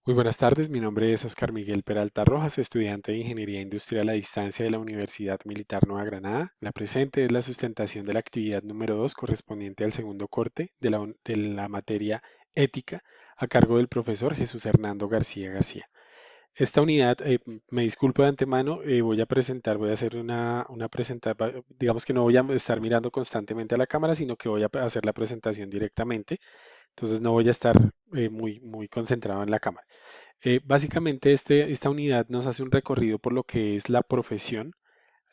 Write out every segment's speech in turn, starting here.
Muy buenas tardes, mi nombre es Oscar Miguel Peralta Rojas, estudiante de Ingeniería Industrial a Distancia de la Universidad Militar Nueva Granada. La presente es la sustentación de la actividad número 2 correspondiente al segundo corte de la materia ética a cargo del profesor Jesús Hernando García García. Esta unidad, me disculpo de antemano, voy a hacer una presentación, digamos que no voy a estar mirando constantemente a la cámara, sino que voy a hacer la presentación directamente, entonces no voy a estar muy concentrado en la cámara. Básicamente, esta unidad nos hace un recorrido por lo que es la profesión,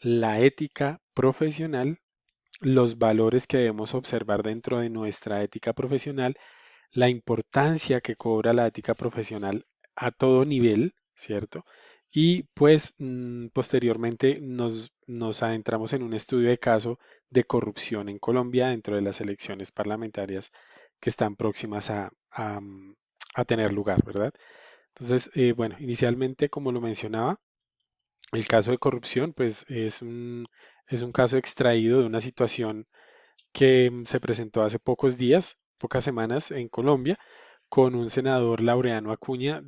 la ética profesional, los valores que debemos observar dentro de nuestra ética profesional, la importancia que cobra la ética profesional a todo nivel, ¿cierto? Y pues posteriormente nos adentramos en un estudio de caso de corrupción en Colombia dentro de las elecciones parlamentarias que están próximas a tener lugar, ¿verdad? Entonces, bueno, inicialmente, como lo mencionaba, el caso de corrupción, pues es un caso extraído de una situación que se presentó hace pocos días, pocas semanas en Colombia, con un senador Laureano Acuña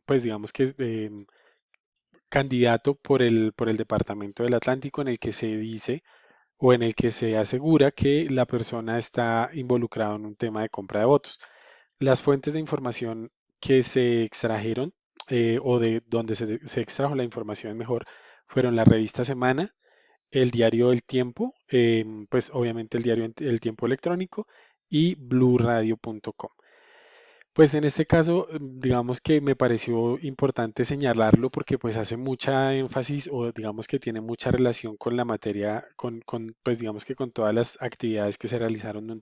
pues digamos que es candidato por el Departamento del Atlántico, en el que se dice o en el que se asegura que la persona está involucrada en un tema de compra de votos. Las fuentes de información que se extrajeron o de donde se extrajo la información mejor fueron la revista Semana, el diario El Tiempo, pues obviamente el diario El Tiempo electrónico y bluradio.com. Pues en este caso, digamos que me pareció importante señalarlo porque pues hace mucha énfasis o digamos que tiene mucha relación con la materia, pues digamos que con todas las actividades que se realizaron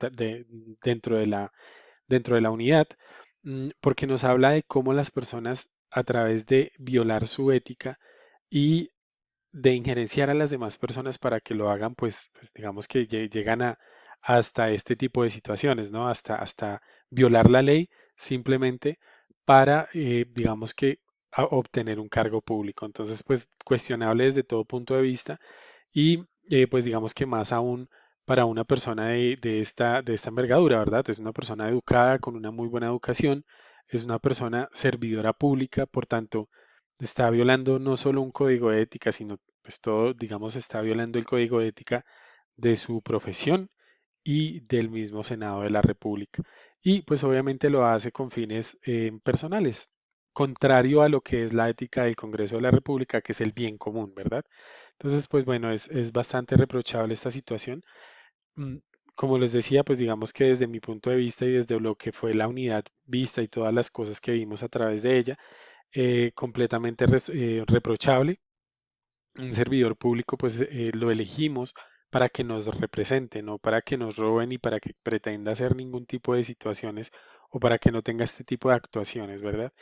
dentro de la unidad, porque nos habla de cómo las personas a través de violar su ética y de injerenciar a las demás personas para que lo hagan, pues digamos que llegan hasta este tipo de situaciones, ¿no? Hasta violar la ley simplemente para, digamos que, obtener un cargo público. Entonces, pues cuestionable desde todo punto de vista y pues digamos que más aún para una persona de esta envergadura, ¿verdad? Es una persona educada, con una muy buena educación, es una persona servidora pública, por tanto, está violando no solo un código de ética, sino pues todo, digamos, está violando el código de ética de su profesión y del mismo Senado de la República. Y pues obviamente lo hace con fines personales, contrario a lo que es la ética del Congreso de la República, que es el bien común, ¿verdad? Entonces, pues bueno, es bastante reprochable esta situación. Mm, Como les decía, pues digamos que desde mi punto de vista y desde lo que fue la unidad vista y todas las cosas que vimos a través de ella, completamente reprochable. Un servidor público, pues lo elegimos para que nos represente, no para que nos roben y para que pretenda hacer ningún tipo de situaciones o para que no tenga este tipo de actuaciones, ¿verdad?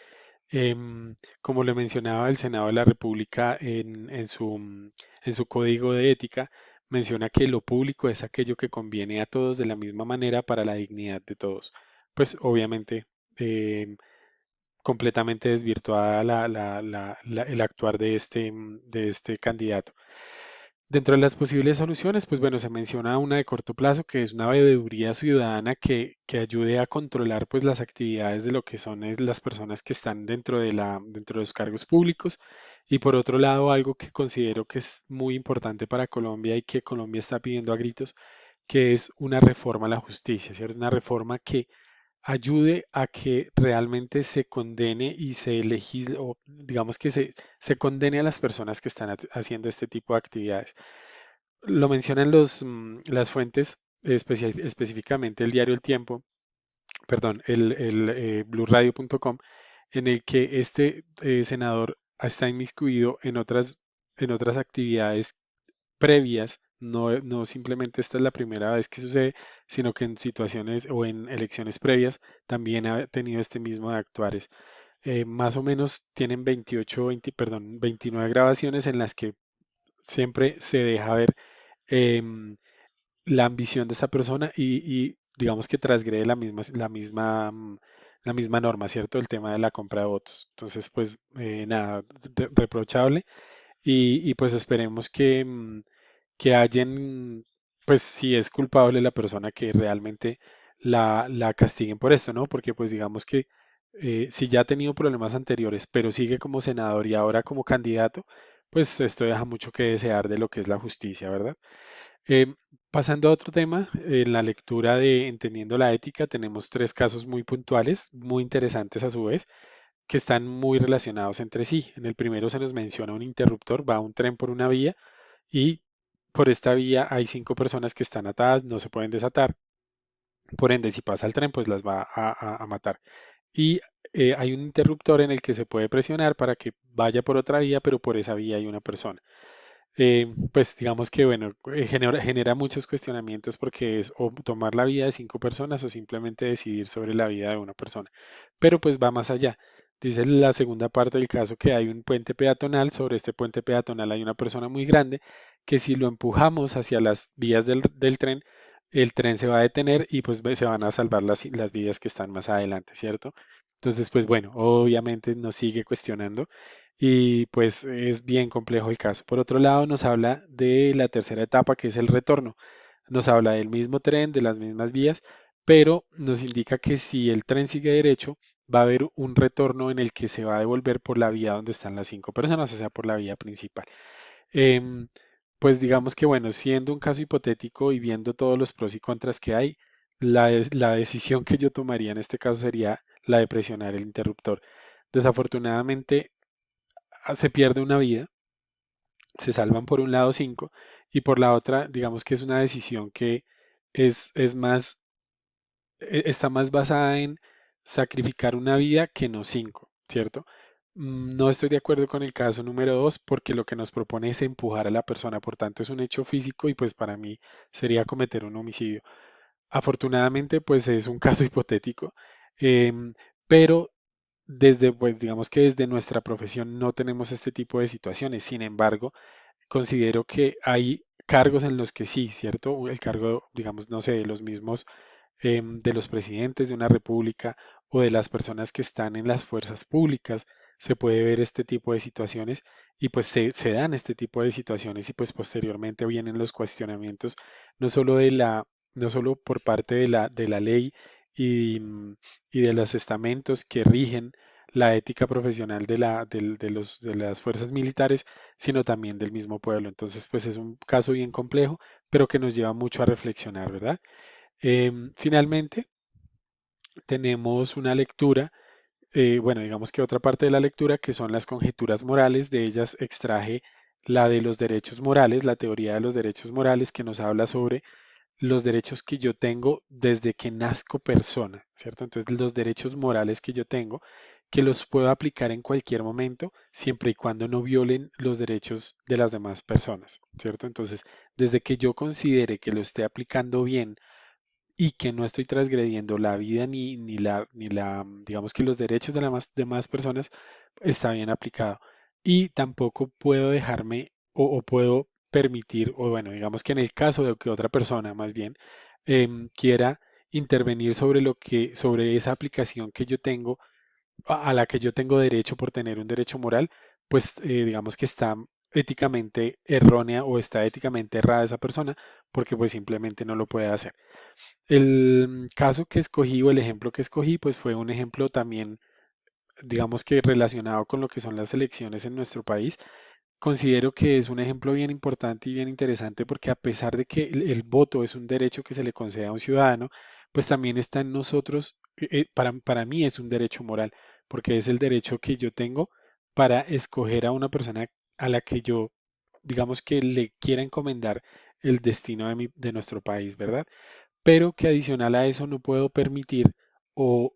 Como le mencionaba, el Senado de la República en su código de ética menciona que lo público es aquello que conviene a todos de la misma manera para la dignidad de todos. Pues obviamente em, completamente desvirtuada el actuar de este candidato. Dentro de las posibles soluciones, pues bueno, se menciona una de corto plazo, que es una veeduría ciudadana que ayude a controlar pues las actividades de lo que son las personas que están dentro de los cargos públicos. Y por otro lado, algo que considero que es muy importante para Colombia y que Colombia está pidiendo a gritos, que es una reforma a la justicia, ¿cierto? Una reforma que ayude a que realmente se condene y se legisle, o digamos que se condene a las personas que están haciendo este tipo de actividades. Lo mencionan las fuentes, específicamente el diario El Tiempo, perdón, el blurradio.com, en el que este senador está inmiscuido en otras actividades previas, no simplemente esta es la primera vez que sucede, sino que en situaciones o en elecciones previas también ha tenido este mismo de actuares. Más o menos tienen 28, 20, perdón, 29 grabaciones en las que siempre se deja ver em, la ambición de esta persona y digamos que transgrede la misma norma, ¿cierto? El tema de la compra de votos. Entonces, pues nada, reprochable y pues esperemos que hallen, pues si es culpable la persona que realmente la castiguen por esto, ¿no? Porque pues digamos que si ya ha tenido problemas anteriores, pero sigue como senador y ahora como candidato, pues esto deja mucho que desear de lo que es la justicia, ¿verdad? Eh, Pasando a otro tema, en la lectura de Entendiendo la Ética tenemos tres casos muy puntuales, muy interesantes a su vez, que están muy relacionados entre sí. En el primero se nos menciona un interruptor, va un tren por una vía y por esta vía hay cinco personas que están atadas, no se pueden desatar. Por ende, si pasa el tren, pues las va a matar. Y hay un interruptor en el que se puede presionar para que vaya por otra vía, pero por esa vía hay una persona. Pues digamos que, bueno, genera muchos cuestionamientos porque es o tomar la vida de cinco personas o simplemente decidir sobre la vida de una persona. Pero pues va más allá. Dice la segunda parte del caso que hay un puente peatonal. Sobre este puente peatonal hay una persona muy grande que si lo empujamos hacia las vías del tren, el tren se va a detener y pues se van a salvar las vías que están más adelante, ¿cierto? Entonces, pues bueno, obviamente nos sigue cuestionando y pues es bien complejo el caso. Por otro lado, nos habla de la tercera etapa, que es el retorno. Nos habla del mismo tren, de las mismas vías, pero nos indica que si el tren sigue derecho, va a haber un retorno en el que se va a devolver por la vía donde están las cinco personas, o sea, por la vía principal. Em, pues digamos que, bueno, siendo un caso hipotético y viendo todos los pros y contras que hay, la decisión que yo tomaría en este caso sería la de presionar el interruptor. Desafortunadamente, se pierde una vida, se salvan por un lado cinco y por la otra, digamos que es una decisión que es más, está más basada en sacrificar una vida que no cinco, ¿cierto? No estoy de acuerdo con el caso número dos porque lo que nos propone es empujar a la persona, por tanto es un hecho físico y pues para mí sería cometer un homicidio. Afortunadamente, pues es un caso hipotético, pero pues digamos que desde nuestra profesión no tenemos este tipo de situaciones. Sin embargo, considero que hay cargos en los que sí, ¿cierto? El cargo, digamos, no sé, de los mismos, de los presidentes de una república o de las personas que están en las fuerzas públicas, se puede ver este tipo de situaciones y pues se dan este tipo de situaciones y pues posteriormente vienen los cuestionamientos, no solo no solo por parte de la ley y, y de los estamentos que rigen la ética profesional de las fuerzas militares, sino también del mismo pueblo. Entonces, pues es un caso bien complejo, pero que nos lleva mucho a reflexionar, ¿verdad? Finalmente, tenemos una lectura, bueno, digamos que otra parte de la lectura, que son las conjeturas morales. De ellas extraje la de los derechos morales, la teoría de los derechos morales, que nos habla sobre los derechos que yo tengo desde que nazco persona, ¿cierto? Entonces, los derechos morales que yo tengo, que los puedo aplicar en cualquier momento, siempre y cuando no violen los derechos de las demás personas, ¿cierto? Entonces, desde que yo considere que lo esté aplicando bien y que no estoy transgrediendo la vida digamos que los derechos de las demás personas, está bien aplicado. Y tampoco puedo dejarme o puedo permitir, o bueno, digamos que en el caso de que otra persona más bien quiera intervenir sobre esa aplicación que yo tengo, a la que yo tengo derecho por tener un derecho moral, pues digamos que está éticamente errónea o está éticamente errada esa persona porque pues simplemente no lo puede hacer. El caso que escogí o el ejemplo que escogí, pues fue un ejemplo también, digamos que relacionado con lo que son las elecciones en nuestro país. Considero que es un ejemplo bien importante y bien interesante porque a pesar de que el voto es un derecho que se le concede a un ciudadano, pues también está en nosotros, para mí es un derecho moral, porque es el derecho que yo tengo para escoger a una persona a la que yo, digamos que le quiera encomendar el destino de nuestro país, ¿verdad? Pero que adicional a eso no puedo permitir o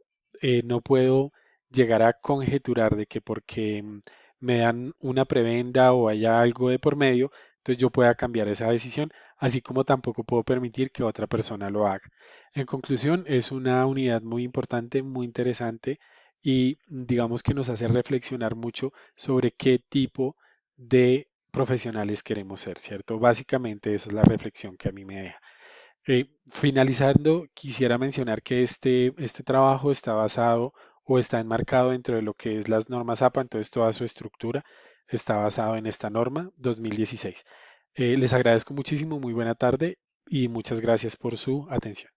no puedo llegar a conjeturar de que porque me dan una prebenda o haya algo de por medio, entonces yo pueda cambiar esa decisión, así como tampoco puedo permitir que otra persona lo haga. En conclusión, es una unidad muy importante, muy interesante y digamos que nos hace reflexionar mucho sobre qué tipo de profesionales queremos ser, ¿cierto? Básicamente esa es la reflexión que a mí me deja. Finalizando, quisiera mencionar que este trabajo está basado o está enmarcado dentro de lo que es las normas APA, entonces toda su estructura está basado en esta norma 2016. Les agradezco muchísimo, muy buena tarde y muchas gracias por su atención.